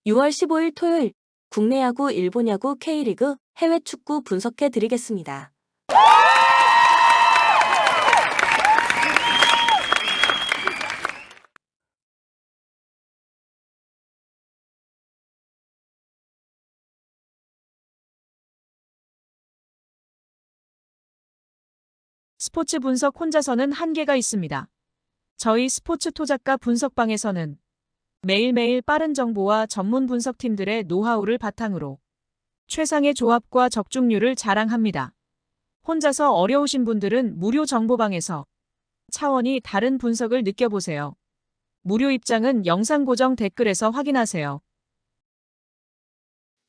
6월 15일 토요일 국내 야구, 일본 야구, K리그, 해외 축구 분석해 드리겠습니다. 스포츠 분석 혼자서는 한계가 있습니다. 저희 스포츠 토작가 분석방에서는 매일매일 빠른 정보와 전문 분석팀들의 노하우를 바탕으로 최상의 조합과 적중률을 자랑합니다. 혼자서 어려우신 분들은 무료 정보방에서 차원이 다른 분석을 느껴보세요. 무료 입장은 영상 고정 댓글에서 확인하세요.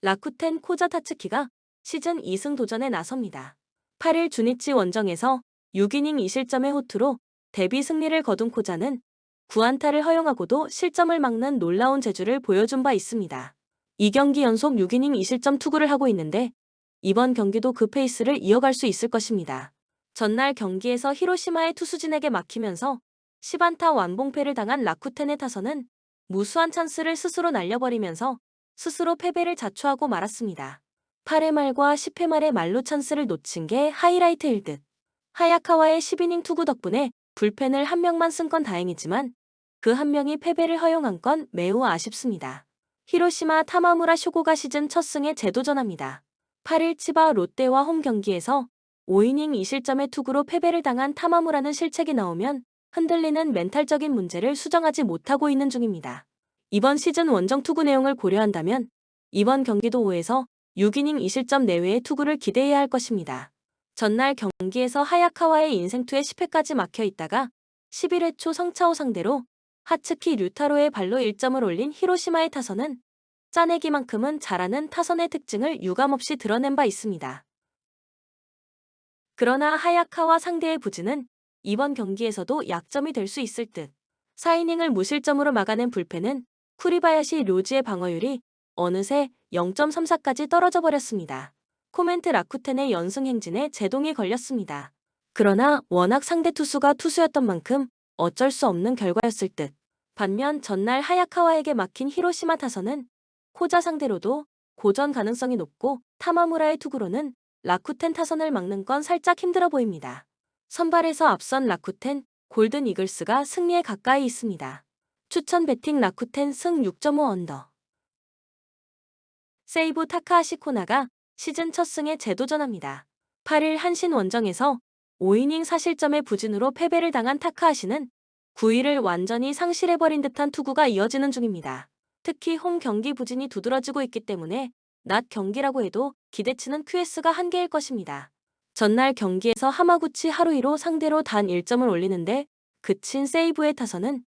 라쿠텐 코자 타츠키가 시즌 2승 도전에 나섭니다. 8일 주니치 원정에서 6이닝 2실점의 호투로 데뷔 승리를 거둔 코자는 9안타를 허용하고도 실점을 막는 놀라운 재주를 보여준 바 있습니다. 2경기 연속 6이닝 2실점 투구를 하고 있는데 이번 경기도 그 페이스를 이어갈 수 있을 것입니다. 전날 경기에서 히로시마의 투수진에게 막히면서 10안타 완봉패를 당한 라쿠텐의 타선은 무수한 찬스를 스스로 날려버리면서 스스로 패배를 자초하고 말았습니다. 8회 말과 10회 말의 말로 찬스를 놓친 게 하이라이트일 듯. 하야카와의 10이닝 투구 덕분에 불펜을 한 명만 쓴 건 다행이지만 그 한 명이 패배를 허용한 건 매우 아쉽습니다. 히로시마 타마무라 쇼고가 시즌 첫 승에 재도전합니다. 8일 치바 롯데와 홈 경기에서 5이닝 2실점의 투구로 패배를 당한 타마무라는 실책이 나오면 흔들리는 멘탈적인 문제를 수정하지 못하고 있는 중입니다. 이번 시즌 원정 투구 내용을 고려한다면 이번 경기도 5에서 6이닝 2실점 내외의 투구를 기대해야 할 것입니다. 전날 경기에서 하야카와의 인생투에 10회까지 막혀 있다가 11회 초 성차오 상대로 하츠키 류타로의 발로 1점을 올린 히로시마의 타선은 짜내기만큼은 잘하는 타선의 특징을 유감없이 드러낸 바 있습니다. 그러나 하야카와 상대의 부진은 이번 경기에서도 약점이 될 수 있을 듯. 4이닝을 무실점으로 막아낸 불펜은 쿠리바야시 료지의 방어율이 어느새 0.34까지 떨어져 버렸습니다. 코멘트 라쿠텐의 연승 행진에 제동이 걸렸습니다. 그러나 워낙 상대 투수가 투수였던 만큼 어쩔 수 없는 결과였을 듯. 반면 전날 하야카와에게 막힌 히로시마 타선은 코자 상대로도 고전 가능성이 높고 타마무라의 투구로는 라쿠텐 타선을 막는 건 살짝 힘들어 보입니다. 선발에서 앞선 라쿠텐, 골든 이글스가 승리에 가까이 있습니다. 추천 배팅 라쿠텐 승 6.5 언더. 세이부 타카하시 코나가 시즌 첫 승에 재도전합니다. 8일 한신 원정에서 5이닝 4실점의 부진으로 패배를 당한 타카하시는 9위를 완전히 상실해버린 듯한 투구가 이어지는 중입니다. 특히 홈 경기 부진이 두드러지고 있기 때문에 낮 경기라고 해도 기대치는 QS가 한계일 것입니다. 전날 경기에서 하마구치 하루이로 상대로 단 1점을 올리는데 그친 세이브의 타선은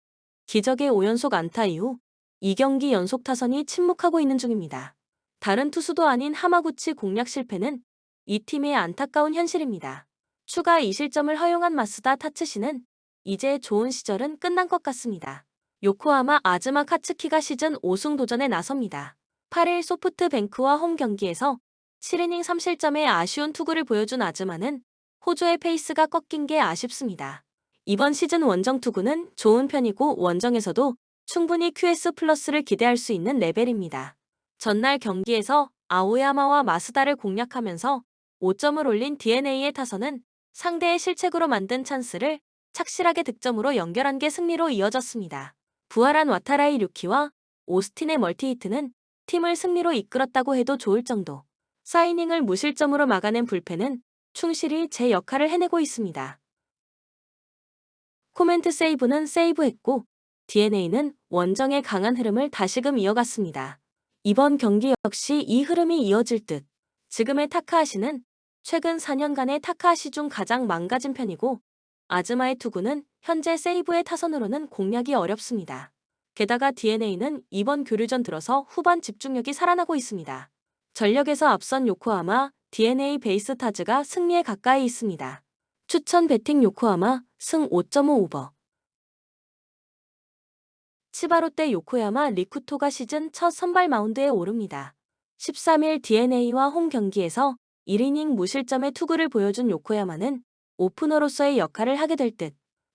기적의 5연속 안타 이후 2경기 연속 타선이 침묵하고 있는 중입니다. 다른 투수도 아닌 하마구치 공략 실패는 이 팀의 안타까운 현실입니다. 추가 2실점을 허용한 마스다 타츠시는 이제 좋은 시절은 끝난 것 같습니다. 요코하마 아즈마 카츠키가 시즌 5승 도전에 나섭니다. 8일 소프트뱅크와 홈 경기에서 7이닝 3실점의 아쉬운 투구를 보여준 아즈마는 호주의 페이스가 꺾인 게 아쉽습니다. 이번 시즌 원정 투구는 좋은 편이고 원정에서도 충분히 QS 플러스를 기대할 수 있는 레벨입니다. 전날 경기에서 아오야마와 마스다를 공략하면서 5점을 올린 DeNA의 타선은 상대의 실책으로 만든 찬스를 착실하게 득점으로 연결한 게 승리로 이어졌습니다. 부활한 와타라이 류키와 오스틴의 멀티히트는 팀을 승리로 이끌었다고 해도 좋을 정도. 4이닝을 무실점으로 막아낸 불펜은 충실히 제 역할을 해내고 있습니다. 코멘트 세이브는 세이브했고 DeNA는 원정의 강한 흐름을 다시금 이어갔습니다. 이번 경기 역시 이 흐름이 이어질 듯. 지금의 타카하시는 최근 4년간의 타카하시 중 가장 망가진 편이고 아즈마의 투구는 현재 세이브의 타선으로는 공략이 어렵습니다. 게다가 DeNA는 이번 교류전 들어서 후반 집중력이 살아나고 있습니다. 전력에서 앞선 요코하마, DeNA 베이스타즈가 승리에 가까이 있습니다. 추천 배팅 요코하마 승 5.5 오버. 치바롯데 요코야마 리쿠토가 시즌 첫 선발 마운드에 오릅니다. 13일 DeNA와 홈 경기에서 1이닝 무실점의 투구를 보여준 요코야마는 오프너로서의 역할을 하게 될 듯.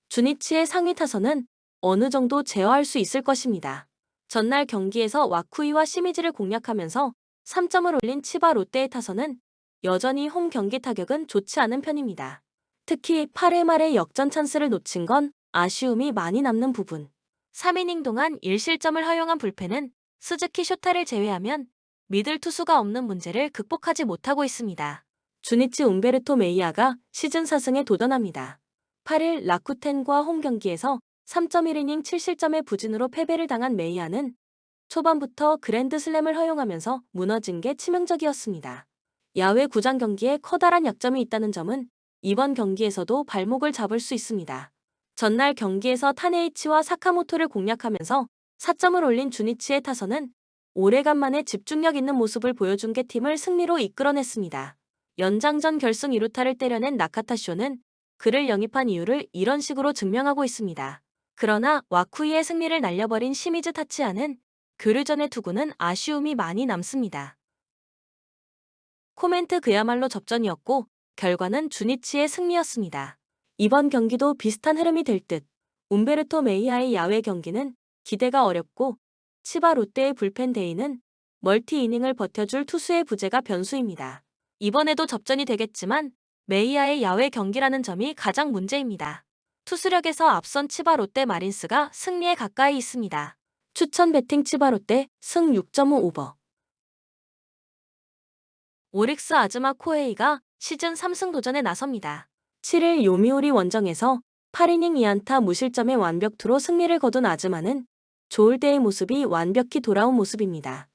주니치의 상위 타선은 어느 정도 제어할 수 있을 것입니다. 전날 경기에서 와쿠이와 시미즈를 공략하면서 3점을 올린 치바 롯데의 타선은 여전히 홈 경기 타격은 좋지 않은 편입니다. 특히 8회 말에 역전 찬스를 놓친 건 아쉬움이 많이 남는 부분. 3이닝 동안 1실점을 허용한 불펜은 스즈키 쇼타를 제외하면 미들 투수가 없는 문제를 극복하지 못하고 있습니다. 주니치 움베르토 메이아가 시즌 4승에 도전합니다. 8일 라쿠텐과 홈 경기에서 3.1이닝 7실점의 부진으로 패배를 당한 메이아는 초반부터 그랜드슬램을 허용하면서 무너진 게 치명적이었습니다. 야외 구장 경기에 커다란 약점이 있다는 점은 이번 경기에서도 발목을 잡을 수 있습니다. 전날 경기에서 타네이치와 사카모토를 공략하면서 4점을 올린 주니치의 타선은 오래간만에 집중력 있는 모습을 보여준 게 팀을 승리로 이끌어냈습니다. 연장전 결승 2루타를 때려낸 나카타쇼는 그를 영입한 이유를 이런 식으로 증명하고 있습니다. 그러나 와쿠이의 승리를 날려버린 시미즈 타치야는 교류전의 투구는 아쉬움이 많이 남습니다. 코멘트 그야말로 접전이었고 결과는 주니치의 승리였습니다. 이번 경기도 비슷한 흐름이 될 듯. 움베르토 메이아의 야외 경기는 기대가 어렵고 치바 롯데의 불펜 데이는 멀티 이닝을 버텨줄 투수의 부재가 변수입니다. 이번에도 접전이 되겠지만 메이아의 야외 경기라는 점이 가장 문제입니다. 투수력에서 앞선 치바 롯데 마린스가 승리에 가까이 있습니다. 추천 배팅 치바 롯데 승 6.5 오버. 오릭스 아즈마 코에이가 시즌 3승 도전에 나섭니다. 7일 요미우리 원정에서 8이닝 2안타 무실점의 완벽투로 승리를 거둔 아즈마는 좋을 때의 모습이 완벽히 돌아온 모습입니다.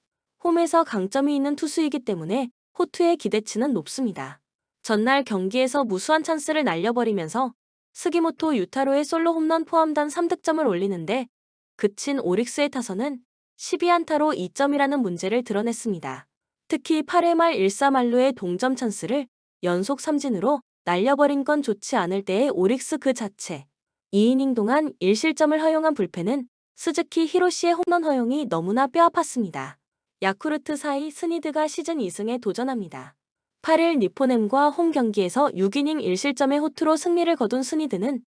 홈에서 강점이 있는 투수이기 때문에 호투의 기대치는 높습니다. 전날 경기에서 무수한 찬스를 날려버리면서 스기모토 유타로의 솔로 홈런 포함단 3득점을 올리는데 그친 오릭스의 타선은 12안타로 2점이라는 문제를 드러냈습니다. 특히 8회 말 1-3만루의 동점 찬스를 연속 삼진으로 날려버린 건 좋지 않을 때의 오릭스 그 자체. 2이닝 동안 1실점을 허용한 불펜은 스즈키 히로시의 홈런 허용이 너무나 뼈아팠습니다. 야쿠르트 사이 스니드가 시즌 2승에 도전합니다. 8일 니포넴과 홈 경기에서 6이닝 1실점의 호투로 승리를 거둔 스니드는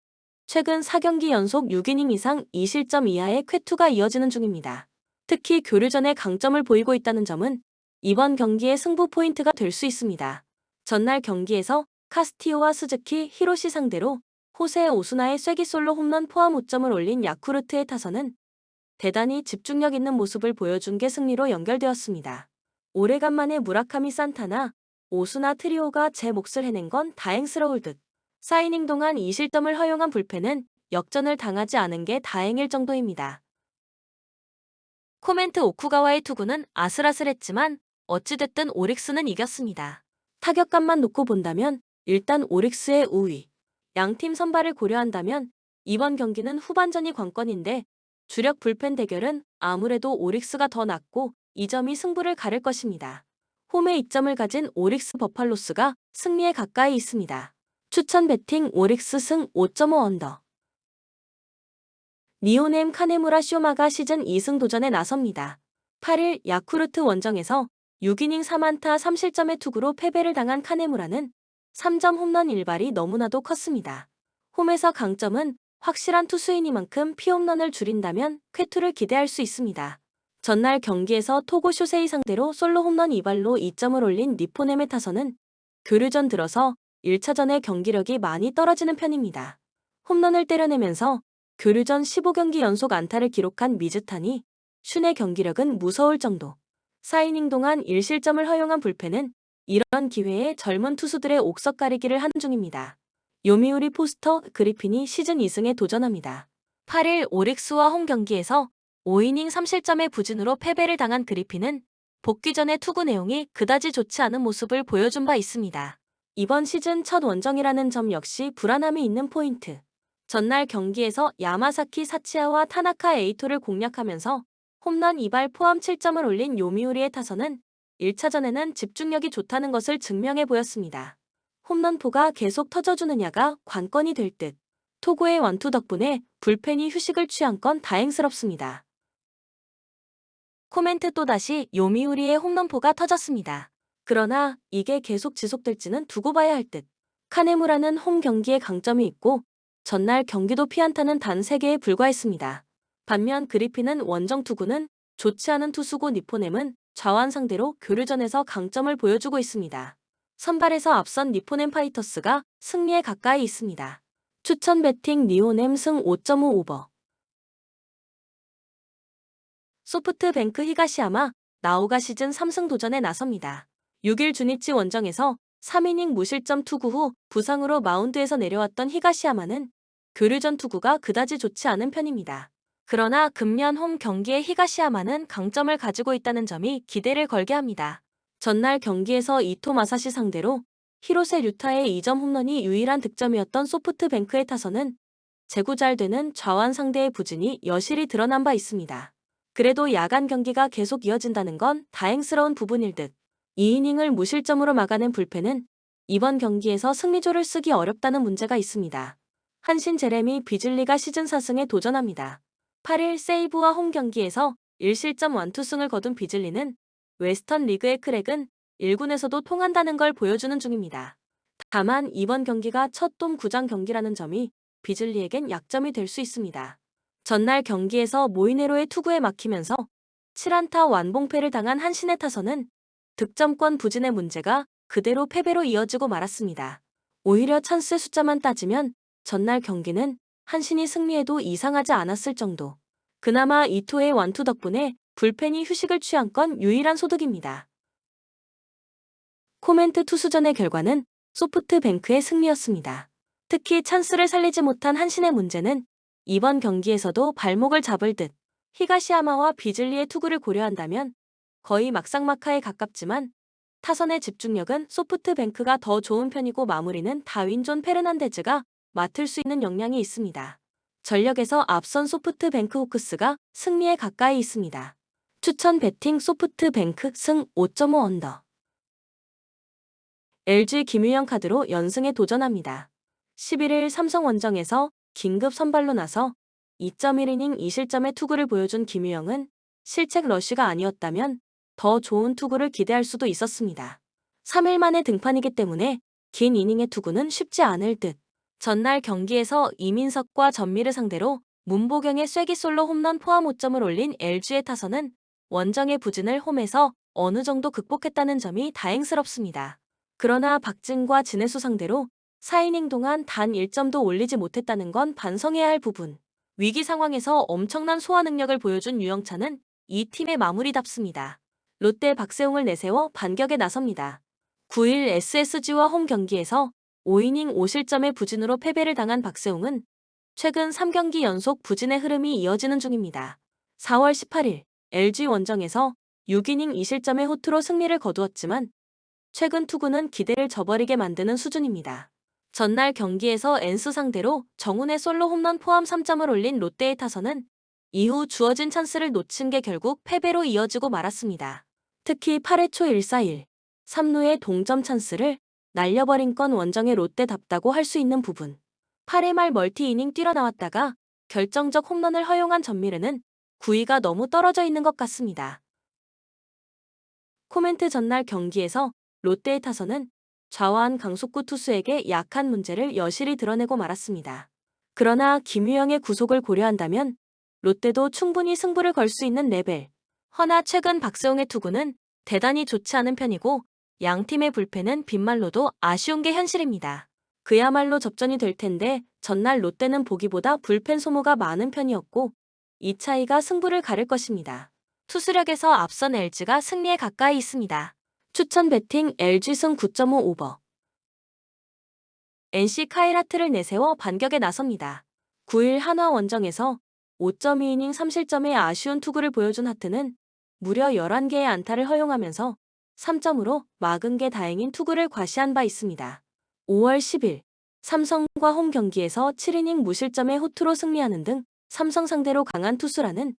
최근 4경기 연속 6이닝 이상 2실점 이하의 쾌투가 이어지는 중입니다. 특히 교류전에 강점을 보이고 있다는 점은 이번 경기의 승부 포인트가 될 수 있습니다. 전날 경기에서 카스티오와 스즈키, 히로시 상대로 호세 오수나의 쐐기 솔로 홈런 포함 5점을 올린 야쿠르트의 타선은 대단히 집중력 있는 모습을 보여준 게 승리로 연결되었습니다. 오래간만에 무라카미 산타나 오수나 트리오가 제 몫을 해낸 건 다행스러울 듯. 4이닝 동안 2실점을 허용한 불펜은 역전을 당하지 않은 게 다행일 정도입니다. 코멘트 오쿠가와의 투구는 아슬아슬했지만 어찌됐든 오릭스는 이겼습니다. 타격감만 놓고 본다면 일단 오릭스의 우위. 양팀 선발을 고려한다면 이번 경기는 후반전이 관건인데 주력 불펜 대결은 아무래도 오릭스가 더 낫고 이 점이 승부를 가를 것입니다. 홈에 이점을 가진 오릭스 버팔로스가 승리에 가까이 있습니다. 추천 배팅 오릭스 승 5.5 언더. 니오넴 카네무라 쇼마가 시즌 2승 도전에 나섭니다. 8일 야쿠르트 원정에서 6이닝 3안타 3실점의 투구로 패배를 당한 카네무라는 3점 홈런 1발이 너무나도 컸습니다. 홈에서 강점은 확실한 투수이니만큼 피홈런을 줄인다면 쾌투를 기대할 수 있습니다. 전날 경기에서 토고 쇼세이 상대로 솔로 홈런 2발로 2점을 올린 니포넴의 타선은 교류전 들어서 1차전의 경기력이 많이 떨어지는 편입니다. 홈런을 때려내면서 교류전 15경기 연속 안타를 기록한 미즈탄이 슌의 경기력은 무서울 정도. 4이닝 동안 1실점을 허용한 불펜은 이런 기회에 젊은 투수들의 옥석 가리기를 하는 중입니다. 요미우리 포스터 그리핀이 시즌 2승에 도전합니다. 8일 오릭스와 홈 경기에서 5이닝 3실점의 부진으로 패배를 당한 그리핀은 복귀 전의 투구 내용이 그다지 좋지 않은 모습을 보여준 바 있습니다. 이번 시즌 첫 원정이라는 점 역시 불안함이 있는 포인트. 전날 경기에서 야마사키 사치야와 타나카 에이토를 공략하면서 홈런 2발 포함 7점을 올린 요미우리의 타선은 1차전에는 집중력이 좋다는 것을 증명해 보였습니다. 홈런포가 계속 터져주느냐가 관건이 될 듯. 토고의 완투 덕분에 불펜이 휴식을 취한 건 다행스럽습니다. 코멘트 또다시 요미우리의 홈런포가 터졌습니다. 그러나 이게 계속 지속될지는 두고 봐야 할 듯. 카네무라는 홈 경기에 강점이 있고 전날 경기도 피안타는 단 3개에 불과했습니다. 반면 그리핀은 원정 투구는 좋지 않은 투수고 니포넴은 좌완 상대로 교류전에서 강점을 보여주고 있습니다. 선발에서 앞선 니포넴 파이터스가 승리에 가까이 있습니다. 추천 배팅 니오넴 승 5.5 오버. 소프트뱅크 히가시야마, 나오가 시즌 3승 도전에 나섭니다. 6일 주니치 원정에서 3이닝 무실점 투구 후 부상으로 마운드에서 내려왔던 히가시야마는 교류전 투구가 그다지 좋지 않은 편입니다. 그러나 금년 홈 경기에 히가시야마는 강점을 가지고 있다는 점이 기대를 걸게 합니다. 전날 경기에서 이토 마사시 상대로 히로세 류타의 2점 홈런이 유일한 득점이었던 소프트뱅크의 타선은 제구 잘 되는 좌완 상대의 부진이 여실히 드러난 바 있습니다. 그래도 야간 경기가 계속 이어진다는 건 다행스러운 부분일 듯. 2이닝을 무실점으로 막아낸 불펜은 이번 경기에서 승리조를 쓰기 어렵다는 문제가 있습니다. 한신 제레미 비즐리가 시즌 4승에 도전합니다. 8일 세이브와 홈 경기에서 1실점 완투승을 거둔 비즐리는 웨스턴 리그의 크랙은 1군에서도 통한다는 걸 보여주는 중입니다. 다만 이번 경기가 첫 돔 구장 경기라는 점이 비즐리에겐 약점이 될 수 있습니다. 전날 경기에서 모이네로의 투구에 막히면서 7안타 완봉패를 당한 한신의 타선은 득점권 부진의 문제가 그대로 패배로 이어지고 말았습니다. 오히려 찬스 숫자만 따지면 전날 경기는 한신이 승리해도 이상하지 않았을 정도. 그나마 이토의 완투 덕분에 불펜이 휴식을 취한 건 유일한 소득입니다. 코멘트 투수전의 결과는 소프트뱅크의 승리였습니다. 특히 찬스를 살리지 못한 한신의 문제는 이번 경기에서도 발목을 잡을 듯. 히가시야마와 비즐리의 투구를 고려한다면 거의 막상막하에 가깝지만 타선의 집중력은 소프트뱅크가 더 좋은 편이고 마무리는 다윈존 페르난데즈가 맡을 수 있는 역량이 있습니다. 전력에서 앞선 소프트뱅크 호크스가 승리에 가까이 있습니다. 추천 배팅 소프트뱅크 승 5.5 언더. LG 김유영 카드로 연승에 도전합니다. 11일 삼성 원정에서 긴급 선발로 나서 2.1이닝 2실점의 투구를 보여준 김유영은 실책 러쉬가 아니었다면 더 좋은 투구를 기대할 수도 있었습니다. 3일 만에 등판이기 때문에 긴 이닝의 투구는 쉽지 않을 듯. 전날 경기에서 이민석과 전미를 상대로 문보경의 쐐기 솔로 홈런 포함 5점을 올린 LG의 타선은 원정의 부진을 홈에서 어느 정도 극복했다는 점이 다행스럽습니다. 그러나 박진과 진해수 상대로 4이닝 동안 단 1점도 올리지 못했다는 건 반성해야 할 부분. 위기 상황에서 엄청난 소화 능력을 보여준 유영찬은 이 팀의 마무리답습니다. 롯데 박세웅을 내세워 반격에 나섭니다. 9일 SSG와 홈 경기에서 5이닝 5실점의 부진으로 패배를 당한 박세웅은 최근 3경기 연속 부진의 흐름이 이어지는 중입니다. 4월 18일 LG 원정에서 6이닝 2실점의 호투로 승리를 거두었지만 최근 투구는 기대를 저버리게 만드는 수준입니다. 전날 경기에서 엔스 상대로 정훈의 솔로 홈런 포함 3점을 올린 롯데의 타선은 이후 주어진 찬스를 놓친 게 결국 패배로 이어지고 말았습니다. 특히 8회 초 1-4-1, 3루의 동점 찬스를 날려버린 건 원정의 롯데답다고 할 수 있는 부분. 8회 말 멀티이닝 뛰어나왔다가 결정적 홈런을 허용한 전미르는 9위가 너무 떨어져 있는 것 같습니다. 코멘트 전날 경기에서 롯데의 타선은 좌완 강속구 투수에게 약한 문제를 여실히 드러내고 말았습니다. 그러나 김유영의 구속을 고려한다면 롯데도 충분히 승부를 걸 수 있는 레벨. 허나 최근 박세웅의 투구는 대단히 좋지 않은 편이고 양팀의 불펜은 빈말로도 아쉬운 게 현실입니다. 그야말로 접전이 될 텐데 전날 롯데는 보기보다 불펜 소모가 많은 편이었고 이 차이가 승부를 가를 것입니다. 투수력에서 앞선 LG가 승리에 가까이 있습니다. 추천 배팅 LG 승 9.5 오버. NC 카이라트를 내세워 반격에 나섭니다. 9일 한화 원정에서 5.2이닝 3실점의 아쉬운 투구를 보여준 하트는 무려 11개의 안타를 허용하면서 3점으로 막은 게 다행인 투구를 과시한 바 있습니다. 5월 10일 삼성과 홈 경기에서 7이닝 무실점의 호투로 승리하는 등 삼성 상대로 강한 투수라는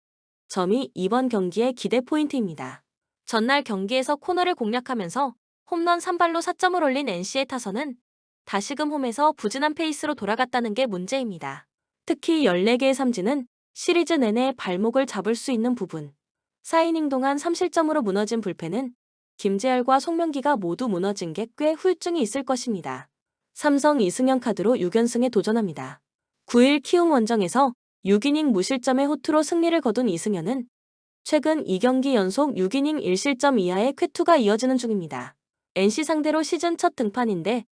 점이 이번 경기의 기대 포인트입니다. 전날 경기에서 코너를 공략하면서 홈런 3발로 4점을 올린 NC의 타선은 다시금 홈에서 부진한 페이스로 돌아갔다는 게 문제입니다. 특히 14개의 삼진은 시리즈 내내 발목을 잡을 수 있는 부분. 4이닝 동안 3실점으로 무너진 불펜은 김재열과 송명기가 모두 무너진 게 꽤 후유증이 있을 것입니다. 삼성 이승현 카드로 6연승에 도전합니다. 9일 키움 원정에서 6이닝 무실점의 호투로 승리를 거둔 이승현은 최근 2경기 연속 6이닝 1실점 이하의 쾌투가 이어지는 중입니다. NC 상대로 시즌 첫 등판인데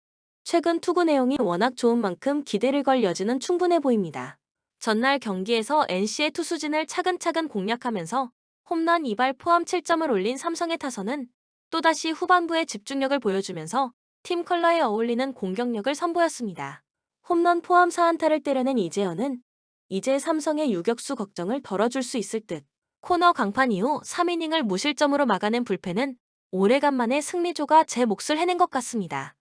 최근 투구 내용이 워낙 좋은 만큼 기대를 걸 여지는 충분해 보입니다. 전날 경기에서 NC의 투수진을 차근차근 공략하면서 홈런 2발 포함 7점을 올린 삼성의 타선은 또다시 후반부에 집중력을 보여주면서 팀 컬러에 어울리는 공격력을 선보였습니다. 홈런 포함 4안타를 때려낸 이재현은 이제 삼성의 유격수 걱정을 덜어줄 수 있을 듯. 코너 강판 이후 3이닝을 무실점으로 막아낸 불펜은 오래간만에 승리조가 제 몫을 해낸 것 같습니다.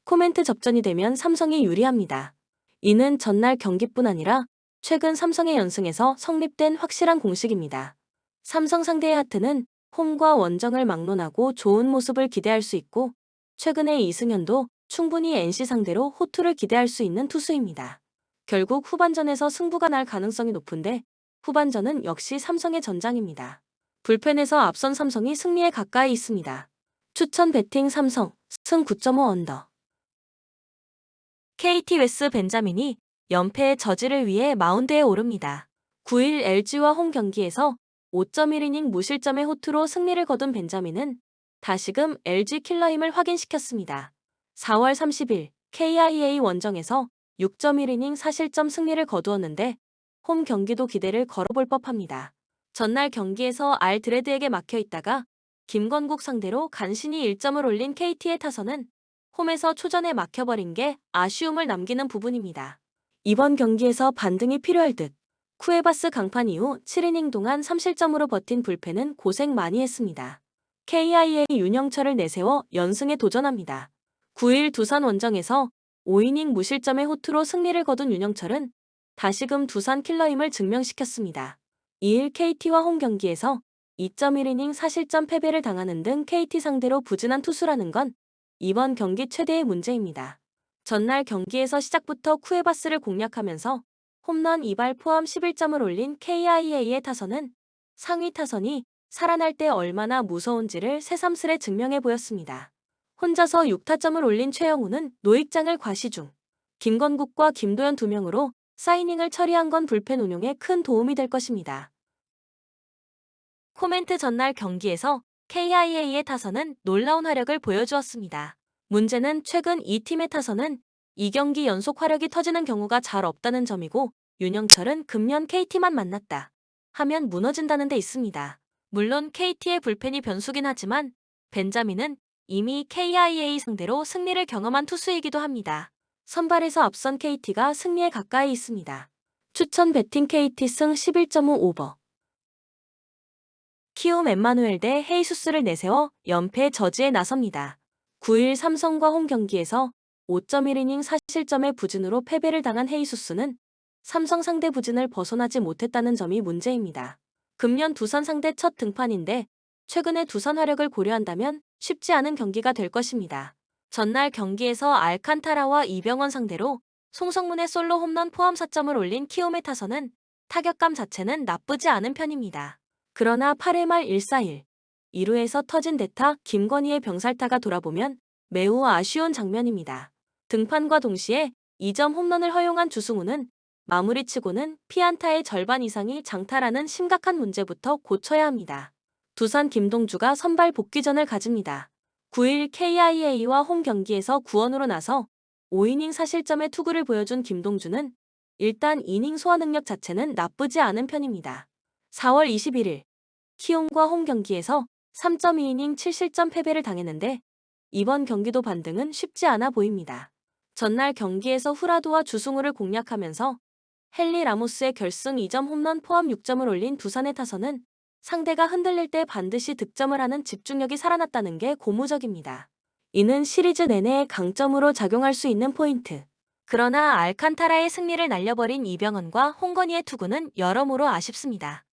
코멘트 접전이 되면 삼성이 유리합니다. 이는 전날 경기뿐 아니라 최근 삼성의 연승에서 성립된 확실한 공식입니다. 삼성 상대의 하트는 홈과 원정을 막론하고 좋은 모습을 기대할 수 있고 최근의 이승현도 충분히 NC 상대로 호투를 기대할 수 있는 투수입니다. 결국 후반전에서 승부가 날 가능성이 높은데 후반전은 역시 삼성의 전장입니다. 불펜에서 앞선 삼성이 승리에 가까이 있습니다. 추천 배팅 삼성, 승 9.5 언더. KT 웨스 벤자민이 연패의 저지를 위해 마운드에 오릅니다. 9일 LG와 홈 경기에서 5.1이닝 무실점의 호투로 승리를 거둔 벤자민은 다시금 LG 킬러 힘을 확인시켰습니다. 4월 30일 KIA 원정에서 6.1이닝 4실점 승리를 거두었는데 홈 경기도 기대를 걸어볼 법합니다. 전날 경기에서 알드레드에게 막혀 있다가 김건국 상대로 간신히 1점을 올린 KT의 타선은 홈에서 초전에 막혀버린 게 아쉬움을 남기는 부분입니다. 이번 경기에서 반등이 필요할 듯. 쿠에바스 강판 이후 7이닝 동안 3실점으로 버틴 불펜은 고생 많이 했습니다. KIA 윤영철을 내세워 연승에 도전합니다. 9일 두산 원정에서 5이닝 무실점의 호투로 승리를 거둔 윤영철은 다시금 두산 킬러임을 증명시켰습니다. 2일 KT와 홈 경기에서 2.1이닝 4실점 패배를 당하는 등 KT 상대로 부진한 투수라는 건 이번 경기 최대의 문제입니다. 전날 경기에서 시작부터 쿠에바스를 공략하면서 홈런 2발 포함 11점을 올린 KIA의 타선은 상위 타선이 살아날 때 얼마나 무서운지를 새삼스레 증명해 보였습니다. 혼자서 6타점을 올린 최영우는 노익장을 과시 중. 김건국과 김도현 2명으로 사이닝을 처리한 건 불펜 운용에 큰 도움이 될 것입니다. 코멘트 전날 경기에서 KIA의 타선은 놀라운 화력을 보여주었습니다. 문제는 최근 이 팀의 타선은 2경기 연속 화력이 터지는 경우가 잘 없다는 점이고 윤영철은 금년 KT만 만났다 하면 무너진다는 데 있습니다. 물론 KT의 불펜이 변수긴 하지만 벤자민은 이미 KIA 상대로 승리를 경험한 투수이기도 합니다. 선발에서 앞선 KT가 승리에 가까이 있습니다. 추천 배팅 KT 승 11.5 오버. 키움 엠마누엘 대 헤이수스를 내세워 연패 저지에 나섭니다. 9일 삼성과 홈 경기에서 5.1이닝 4실점의 부진으로 패배를 당한 헤이수스는 삼성 상대 부진을 벗어나지 못했다는 점이 문제입니다. 금년 두산 상대 첫 등판인데 최근의 두산 화력을 고려한다면 쉽지 않은 경기가 될 것입니다. 전날 경기에서 알칸타라와 이병헌 상대로 송성문의 솔로 홈런 포함 4점을 올린 키움의 타선은 타격감 자체는 나쁘지 않은 편입니다. 그러나 8회 말 1-4-1, 2루에서 터진 대타 김건희의 병살타가 돌아보면 매우 아쉬운 장면입니다. 등판과 동시에 2점 홈런을 허용한 주승우는 마무리치고는 피안타의 절반 이상이 장타라는 심각한 문제부터 고쳐야 합니다. 두산 김동주가 선발 복귀전을 가집니다. 9일 KIA와 홈 경기에서 구원으로 나서 5이닝 4실점의 투구를 보여준 김동주는 일단 이닝 소화 능력 자체는 나쁘지 않은 편입니다. 4월 21일 키움과 홈 경기에서 3.2이닝 7실점 패배를 당했는데 이번 경기도 반등은 쉽지 않아 보입니다. 전날 경기에서 후라도와 주승우를 공략하면서 헨리 라모스의 결승 2점 홈런 포함 6점을 올린 두산의 타선은 상대가 흔들릴 때 반드시 득점을 하는 집중력이 살아났다는 게 고무적입니다. 이는 시리즈 내내 강점으로 작용할 수 있는 포인트. 그러나 알칸타라의 승리를 날려버린 이병헌과 홍건희의 투구는 여러모로 아쉽습니다.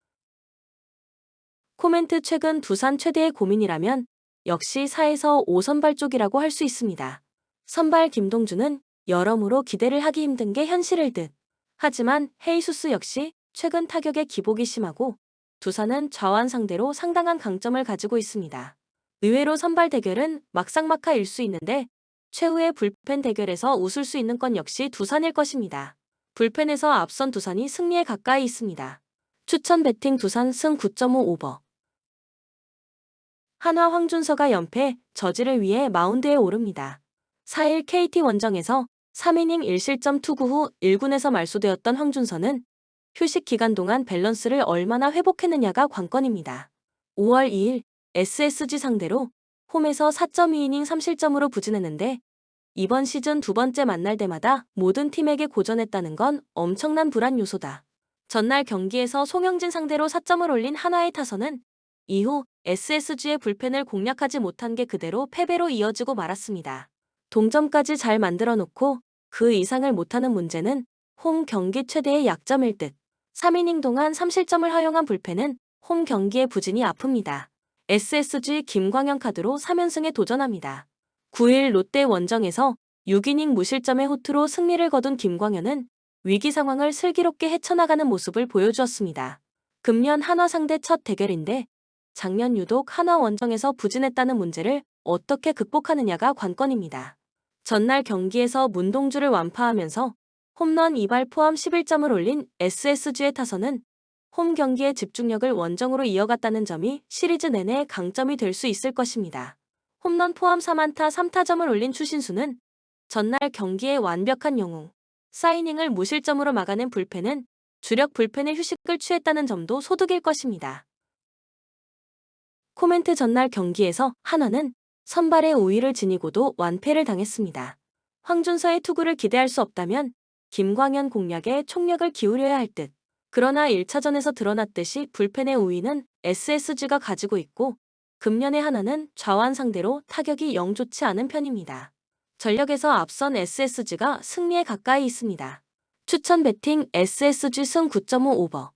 코멘트 최근 두산 최대의 고민이라면 역시 4에서 5선발 쪽이라고 할 수 있습니다. 선발 김동주는 여러모로 기대를 하기 힘든 게 현실일 듯. 하지만 헤이수스 역시 최근 타격에 기복이 심하고 두산은 좌완 상대로 상당한 강점을 가지고 있습니다. 의외로 선발 대결은 막상막하일 수 있는데 최후의 불펜 대결에서 웃을 수 있는 건 역시 두산일 것입니다. 불펜에서 앞선 두산이 승리에 가까이 있습니다. 추천 배팅 두산 승 9.5 오버. 한화 황준서가 연패 저지를 위해 마운드에 오릅니다. 4일 KT 원정에서 3이닝 1실점 투구 후 1군에서 말소되었던 황준서는 휴식 기간 동안 밸런스를 얼마나 회복했느냐가 관건입니다. 5월 2일 SSG 상대로 홈에서 4.2이닝 3실점으로 부진했는데 이번 시즌 두 번째 만날 때마다 모든 팀에게 고전했다는 건 엄청난 불안 요소다. 전날 경기에서 송영진 상대로 4점을 올린 한화의 타선은 이후 SSG의 불펜을 공략하지 못한 게 그대로 패배로 이어지고 말았습니다. 동점까지 잘 만들어 놓고 그 이상을 못하는 문제는 홈 경기 최대의 약점일 듯. 3이닝 동안 3실점을 허용한 불펜은 홈 경기의 부진이 아픕니다. SSG 김광현 카드로 3연승에 도전합니다. 9일 롯데 원정에서 6이닝 무실점의 호투로 승리를 거둔 김광현은 위기 상황을 슬기롭게 헤쳐나가는 모습을 보여주었습니다. 금년 한화 상대 첫 대결인데 작년 유독 한화 원정에서 부진했다는 문제를 어떻게 극복하느냐가 관건입니다. 전날 경기에서 문동주를 완파하면서 홈런 2발 포함 11점을 올린 SSG의 타선은 홈 경기의 집중력을 원정으로 이어갔다는 점이 시리즈 내내 강점이 될 수 있을 것입니다. 홈런 포함 4안타 3타점을 올린 추신수는 전날 경기의 완벽한 영웅, 4이닝을 무실점으로 막아낸 불펜은 주력 불펜의 휴식을 취했다는 점도 소득일 것입니다. 코멘트 전날 경기에서 한화는 선발의 우위를 지니고도 완패를 당했습니다. 황준서의 투구를 기대할 수 없다면 김광현 공략에 총력을 기울여야 할 듯. 그러나 1차전에서 드러났듯이 불펜의 우위는 SSG가 가지고 있고 금년의 한화는 좌완 상대로 타격이 영 좋지 않은 편입니다. 전력에서 앞선 SSG가 승리에 가까이 있습니다. 추천 배팅 SSG 승 9.5 오버.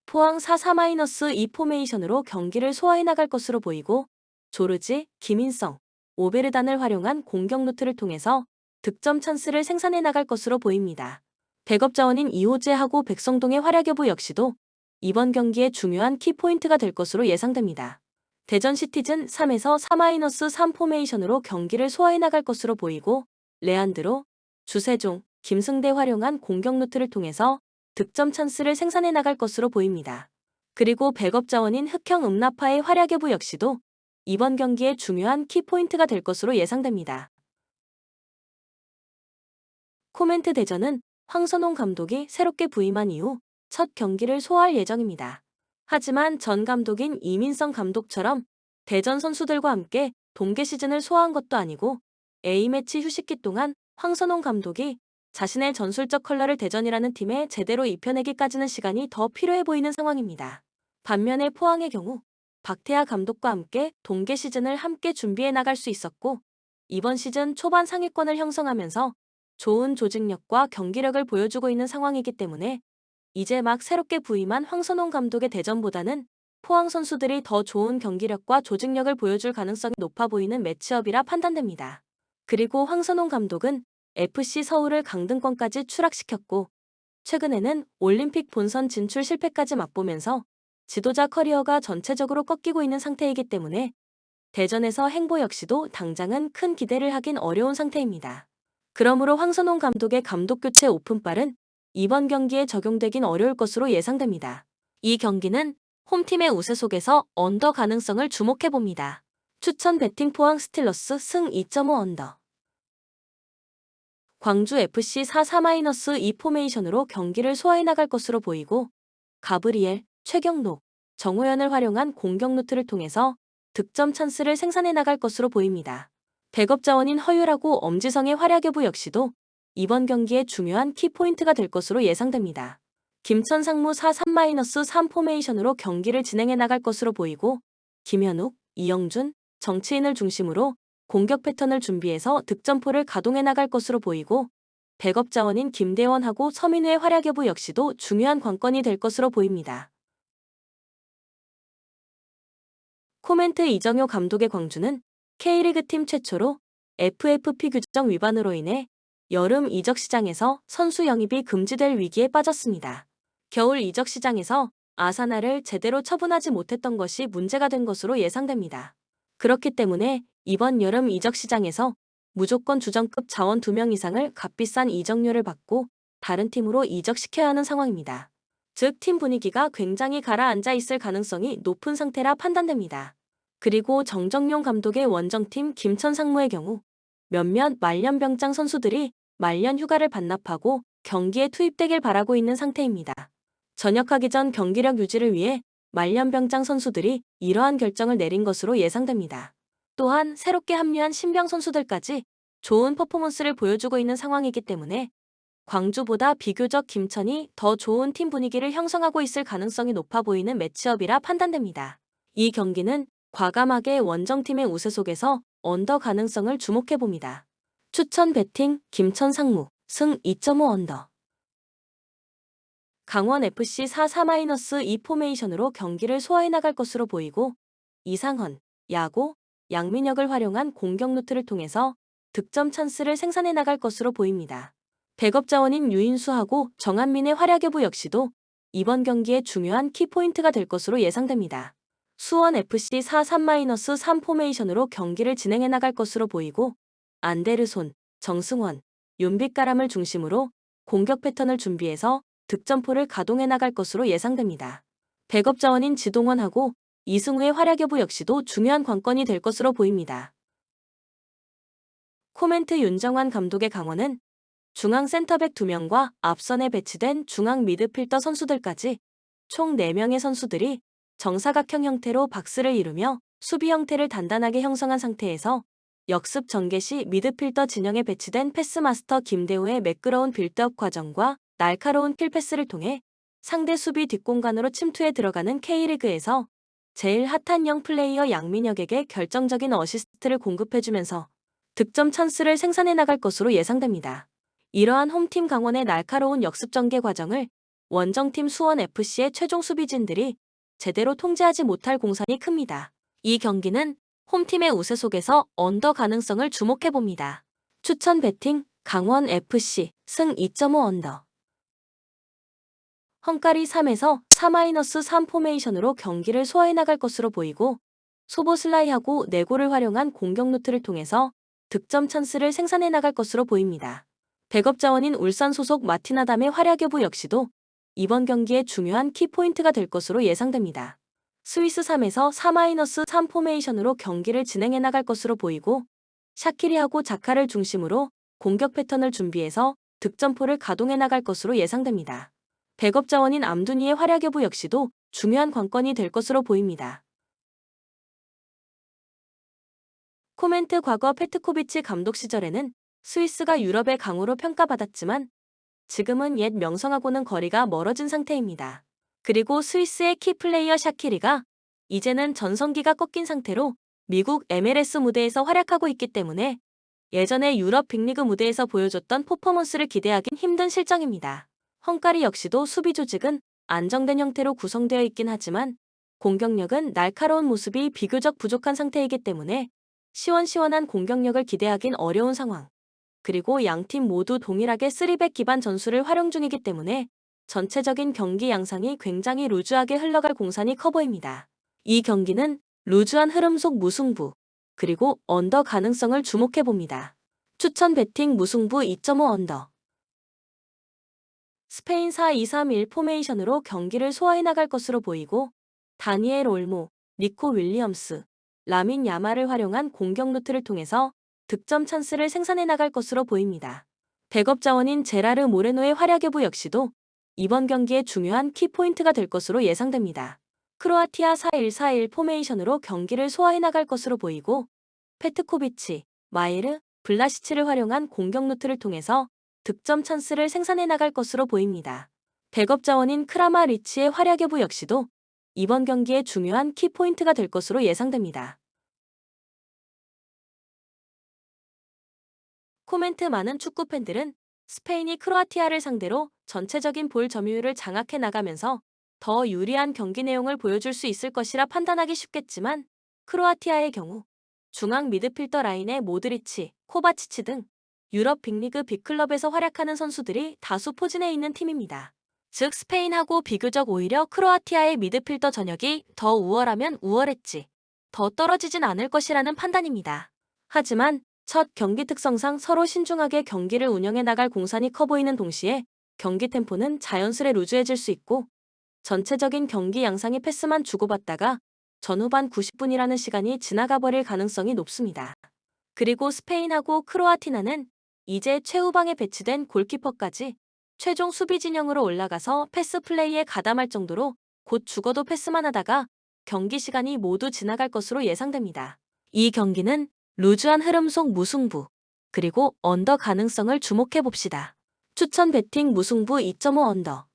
포항 4-4-2 포메이션으로 경기를 소화해 나갈 것으로 보이고 조르지, 김인성, 오베르단을 활용한 공격 루트를 통해서 득점 찬스를 생산해 나갈 것으로 보입니다. 백업 자원인 이호재하고 백성동의 활약 여부 역시도 이번 경기의 중요한 키포인트가 될 것으로 예상됩니다. 대전 시티즌 3에서 4-3 포메이션으로 경기를 소화해 나갈 것으로 보이고 레안드로, 주세종, 김승대 활용한 공격 루트를 통해서 득점 찬스를 생산해 나갈 것으로 보입니다. 그리고 백업 자원인 흑형 음나파의 활약 여부 역시도 이번 경기의 중요한 키포인트가 될 것으로 예상됩니다. 코멘트 대전은 황선홍 감독이 새롭게 부임한 이후 첫 경기를 소화할 예정입니다. 하지만 전 감독인 이민성 감독처럼 대전 선수들과 함께 동계 시즌을 소화한 것도 아니고 A매치 휴식기 동안 황선홍 감독이 자신의 전술적 컬러를 대전이라는 팀에 제대로 입혀내기까지는 시간이 더 필요해 보이는 상황입니다. 반면에 포항의 경우 박태하 감독과 함께 동계 시즌을 함께 준비해 나갈 수 있었고 이번 시즌 초반 상위권을 형성하면서 좋은 조직력과 경기력을 보여주고 있는 상황이기 때문에 이제 막 새롭게 부임한 황선홍 감독의 대전보다는 포항 선수들이 더 좋은 경기력과 조직력을 보여줄 가능성이 높아 보이는 매치업이라 판단됩니다. 그리고 황선홍 감독은 FC 서울을 강등권까지 추락시켰고 최근에는 올림픽 본선 진출 실패까지 맛보면서 지도자 커리어가 전체적으로 꺾이고 있는 상태이기 때문에 대전에서 행보 역시도 당장은 큰 기대를 하긴 어려운 상태입니다. 그러므로 황선홍 감독의 감독 교체 오픈발은 이번 경기에 적용되긴 어려울 것으로 예상됩니다. 이 경기는 홈팀의 우세 속에서 언더 가능성을 주목해봅니다. 추천 배팅 포항 스틸러스 승 2.5 언더. 광주 FC 4-4-2 포메이션으로 경기를 소화해 나갈 것으로 보이고 가브리엘, 최경록, 정호연을 활용한 공격 루트를 통해서 득점 찬스를 생산해 나갈 것으로 보입니다. 백업 자원인 허율하고 엄지성의 활약 여부 역시도 이번 경기의 중요한 키포인트가 될 것으로 예상됩니다. 김천 상무 4-3-3 포메이션으로 경기를 진행해 나갈 것으로 보이고 김현욱, 이영준, 정치인을 중심으로 공격 패턴을 준비해서 득점포를 가동해 나갈 것으로 보이고 백업 자원인 김대원하고 서민우의 활약 여부 역시도 중요한 관건이 될 것으로 보입니다. 코멘트 이정효 감독의 광주는 K리그 팀 최초로 FFP 규정 위반으로 인해 여름 이적 시장에서 선수 영입이 금지될 위기에 빠졌습니다. 겨울 이적 시장에서 아사날을 제대로 처분하지 못했던 것이 문제가 된 것으로 예상됩니다. 그렇기 때문에 이번 여름 이적 시장에서 무조건 주전급 자원 2명 이상을 값비싼 이적료를 받고 다른 팀으로 이적시켜야 하는 상황입니다. 즉, 팀 분위기가 굉장히 가라앉아 있을 가능성이 높은 상태라 판단됩니다. 그리고 정정용 감독의 원정팀 김천 상무의 경우 몇몇 말년병장 선수들이 말년 휴가를 반납하고 경기에 투입되길 바라고 있는 상태입니다. 전역하기 전 경기력 유지를 위해 말년병장 선수들이 이러한 결정을 내린 것으로 예상됩니다. 또한 새롭게 합류한 신병 선수들까지 좋은 퍼포먼스를 보여주고 있는 상황이기 때문에 광주보다 비교적 김천이 더 좋은 팀 분위기를 형성하고 있을 가능성이 높아 보이는 매치업이라 판단됩니다. 이 경기는 과감하게 원정팀의 우세 속에서 언더 가능성을 주목해봅니다. 추천 배팅 김천 상무 승 2.5 언더. 강원FC 4-4-2 포메이션으로 경기를 소화해 나갈 것으로 보이고 이상헌, 야고, 양민혁을 활용한 공격 루트를 통해서 득점 찬스를 생산해 나갈 것으로 보입니다. 백업 자원인 유인수하고 정한민의 활약 여부 역시도 이번 경기의 중요한 키포인트가 될 것으로 예상됩니다. 수원FC 4-3-3 포메이션으로 경기를 진행해 나갈 것으로 보이고 안데르손, 정승원, 윤빛가람을 중심으로 공격 패턴을 준비해서 득점포를 가동해 나갈 것으로 예상됩니다. 백업 자원인 지동원하고 이승우의 활약 여부 역시도 중요한 관건이 될 것으로 보입니다. 코멘트 윤정환 감독의 강원은 중앙 센터백 2명과 앞선에 배치된 중앙 미드필더 선수들까지 총 4명의 선수들이 정사각형 형태로 박스를 이루며 수비 형태를 단단하게 형성한 상태에서 역습 전개 시 미드필더 진영에 배치된 패스마스터 김대호의 매끄러운 빌드업 과정과 날카로운 킬패스를 통해 상대 수비 뒷공간으로 침투해 들어가는 K리그에서 제일 핫한 영 플레이어 양민혁에게 결정적인 어시스트를 공급해주면서 득점 찬스를 생산해 나갈 것으로 예상됩니다. 이러한 홈팀 강원의 날카로운 역습 전개 과정을 원정팀 수원FC의 최종 수비진들이 제대로 통제하지 못할 공산이 큽니다. 이 경기는 홈팀의 우세 속에서 언더 가능성을 주목해봅니다. 추천 배팅 강원FC 승 2.5 언더. 헝가리 3에서 4-3 포메이션으로 경기를 소화해 나갈 것으로 보이고 소보슬라이하고 네고를 활용한 공격 루트를 통해서 득점 찬스를 생산해 나갈 것으로 보입니다. 백업 자원인 울산 소속 마틴아담의 활약 여부 역시도 이번 경기의 중요한 키포인트가 될 것으로 예상됩니다. 스위스 3에서 4-3 포메이션으로 경기를 진행해 나갈 것으로 보이고 샤키리하고 자카를 중심으로 공격 패턴을 준비해서 득점포를 가동해 나갈 것으로 예상됩니다. 백업 자원인 암두니의 활약 여부 역시도 중요한 관건이 될 것으로 보입니다. 코멘트 과거 페트코비치 감독 시절에는 스위스가 유럽의 강호로 평가받았지만 지금은 옛 명성하고는 거리가 멀어진 상태입니다. 그리고 스위스의 키플레이어 샤키리가 이제는 전성기가 꺾인 상태로 미국 MLS 무대에서 활약하고 있기 때문에 예전에 유럽 빅리그 무대에서 보여줬던 퍼포먼스를 기대하긴 힘든 실정입니다. 헝가리 역시도 수비 조직은 안정된 형태로 구성되어 있긴 하지만 공격력은 날카로운 모습이 비교적 부족한 상태이기 때문에 시원시원한 공격력을 기대하긴 어려운 상황. 그리고 양팀 모두 동일하게 3백 기반 전술을 활용 중이기 때문에 전체적인 경기 양상이 굉장히 루즈하게 흘러갈 공산이 커 보입니다. 이 경기는 루즈한 흐름 속 무승부, 그리고 언더 가능성을 주목해봅니다. 추천 배팅 무승부 2.5 언더. 스페인 4-2-3-1 포메이션으로 경기를 소화해 나갈 것으로 보이고 다니엘 올모, 니코 윌리엄스, 라민 야마를 활용한 공격 루트를 통해서 득점 찬스를 생산해 나갈 것으로 보입니다. 백업 자원인 제라르 모레노의 활약 여부 역시도 이번 경기의 중요한 키포인트가 될 것으로 예상됩니다. 크로아티아 4-1-4-1 포메이션으로 경기를 소화해 나갈 것으로 보이고 페트코비치, 마이르, 블라시치를 활용한 공격 루트를 통해서 득점 찬스를 생산해 나갈 것으로 보입니다. 백업 자원인 크라마 리치의 활약 여부 역시도 이번 경기의 중요한 키포인트가 될 것으로 예상됩니다. 코멘트 많은 축구 팬들은 스페인이 크로아티아를 상대로 전체적인 볼 점유율을 장악해 나가면서 더 유리한 경기 내용을 보여줄 수 있을 것이라 판단하기 쉽겠지만 크로아티아의 경우 중앙 미드필더 라인의 모드리치, 코바치치 등 유럽 빅리그 빅클럽에서 활약하는 선수들이 다수 포진해 있는 팀입니다. 즉 스페인하고 비교적 오히려 크로아티아의 미드필더 전역이 더 우월하면 우월했지 더 떨어지진 않을 것이라는 판단입니다. 하지만 첫 경기 특성상 서로 신중하게 경기를 운영해 나갈 공산이 커 보이는 동시에 경기 템포는 자연스레 루즈해질 수 있고 전체적인 경기 양상이 패스만 주고받다가 전후반 90분이라는 시간이 지나가 버릴 가능성이 높습니다. 그리고 스페인하고 크로아티나는 이제 최후방에 배치된 골키퍼까지 최종 수비 진영으로 올라가서 패스 플레이에 가담할 정도로 곧 죽어도 패스만 하다가 경기 시간이 모두 지나갈 것으로 예상됩니다. 이 경기는 루즈한 흐름 속 무승부, 그리고 언더 가능성을 주목해 봅시다. 추천 배팅 무승부 2.5 언더.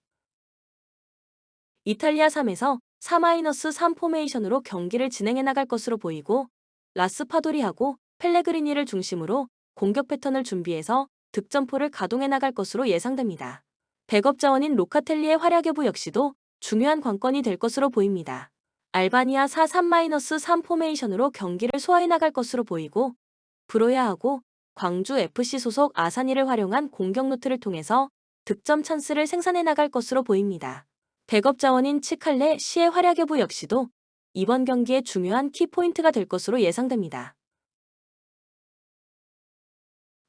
이탈리아 3에서 4-3 포메이션으로 경기를 진행해 나갈 것으로 보이고 라스파도리하고 펠레그리니를 중심으로 공격 패턴을 준비해서 득점포를 가동해 나갈 것으로 예상됩니다. 백업 자원인 로카텔리의 활약 여부 역시도 중요한 관건이 될 것으로 보입니다. 알바니아 4-3-3 포메이션으로 경기를 소화해 나갈 것으로 보이고 브로야하고 광주 FC 소속 아사니를 활용한 공격 루트를 통해서 득점 찬스를 생산해 나갈 것으로 보입니다. 백업 자원인 치칼레 시의 활약 여부 역시도 이번 경기의 중요한 키포인트가 될 것으로 예상됩니다.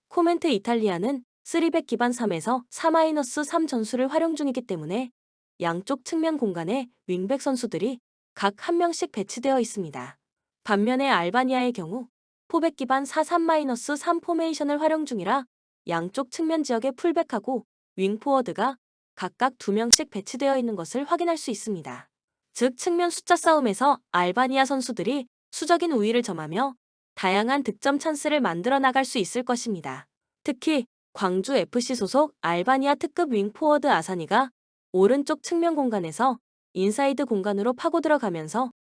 코멘트 이탈리아는 3백 기반 3에서 4-3 전술을 활용 중이기 때문에 양쪽 측면 공간에 윙백 선수들이 각 한 명씩 배치되어 있습니다. 반면에 알바니아의 경우 포백 기반 4-3-3 포메이션을 활용 중이라 양쪽 측면 지역의 풀백하고 윙포워드가 각각 2명씩 배치되어 있는 것을 확인할 수 있습니다. 즉 측면 숫자 싸움에서 알바니아 선수들이 수적인 우위를 점하며 다양한 득점 찬스를 만들어 나갈 수 있을 것입니다. 특히 광주 FC 소속 알바니아 특급 윙포워드 아사니가 오른쪽 측면 공간에서 인사이드 공간으로 파고 들어가면서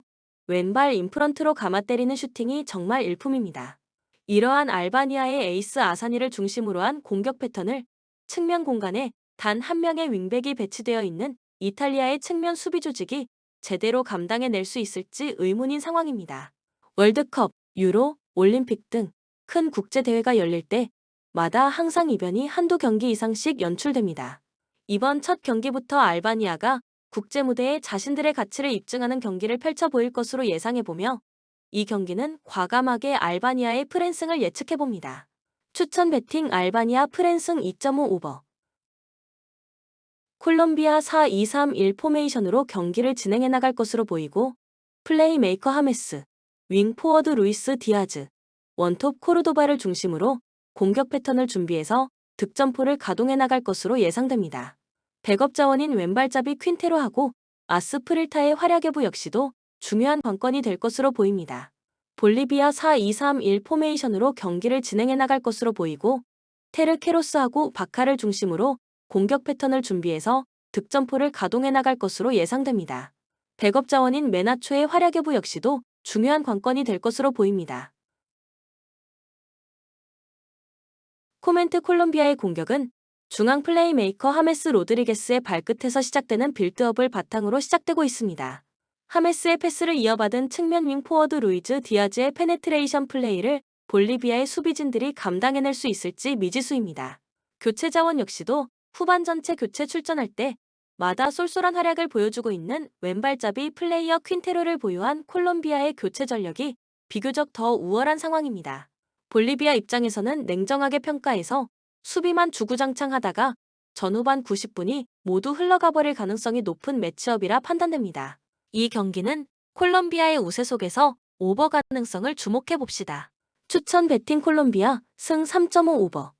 왼발 인프런트로 감아 때리는 슈팅이 정말 일품입니다. 이러한 알바니아의 에이스 아사니를 중심으로 한 공격 패턴을 측면 공간에 단 한 명의 윙백이 배치되어 있는 이탈리아의 측면 수비 조직이 제대로 감당해낼 수 있을지 의문인 상황입니다. 월드컵, 유로, 올림픽 등 큰 국제대회가 열릴 때마다 항상 이변이 한두 경기 이상씩 연출됩니다. 이번 첫 경기부터 알바니아가 국제 무대에 자신들의 가치를 입증하는 경기를 펼쳐 보일 것으로 예상해보며 이 경기는 과감하게 알바니아의 프랜승을 예측해봅니다. 추천 배팅 알바니아 프랜승 2.5 오버. 콜롬비아 4-2-3-1 포메이션으로 경기를 진행해 나갈 것으로 보이고 플레이메이커 하메스, 윙 포워드 루이스 디아즈, 원톱 코르도바를 중심으로 공격 패턴을 준비해서 득점포를 가동해 나갈 것으로 예상됩니다. 백업 자원인 왼발잡이 퀸테로하고 아스프릴타의 활약 여부 역시도 중요한 관건이 될 것으로 보입니다. 볼리비아 4-2-3-1 포메이션으로 경기를 진행해 나갈 것으로 보이고 테르 케로스하고 바카를 중심으로 공격 패턴을 준비해서 득점포를 가동해 나갈 것으로 예상됩니다. 백업 자원인 메나초의 활약 여부 역시도 중요한 관건이 될 것으로 보입니다. 코멘트 콜롬비아의 공격은 중앙 플레이메이커 하메스 로드리게스의 발끝에서 시작되는 빌드업을 바탕으로 시작되고 있습니다. 하메스의 패스를 이어받은 측면 윙 포워드 루이즈 디아즈의 페네트레이션 플레이를 볼리비아의 수비진들이 감당해낼 수 있을지 미지수입니다. 교체 자원 역시도 후반 전체 교체 출전할 때마다 쏠쏠한 활약을 보여주고 있는 왼발잡이 플레이어 퀸테로를 보유한 콜롬비아의 교체 전력이 비교적 더 우월한 상황입니다. 볼리비아 입장에서는 냉정하게 평가해서 수비만 주구장창하다가 전후반 90분이 모두 흘러가 버릴 가능성이 높은 매치업이라 판단됩니다. 이 경기는 콜롬비아의 우세 속에서 오버 가능성을 주목해 봅시다. 추천 배팅 콜롬비아 승 3.5 오버.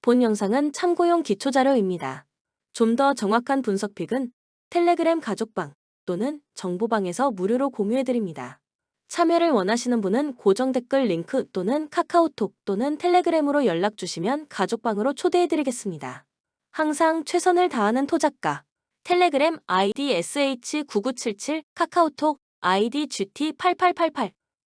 본 영상은 참고용 기초자료입니다. 좀 더 정확한 분석픽은 텔레그램 가족방 또는 정보방에서 무료로 공유해드립니다. 참여를 원하시는 분은 고정 댓글 링크 또는 카카오톡 또는 텔레그램으로 연락 주시면 가족방으로 초대해드리겠습니다. 항상 최선을 다하는 토작가. 텔레그램 아이디 sh9977, 카카오톡 아이디 GT8888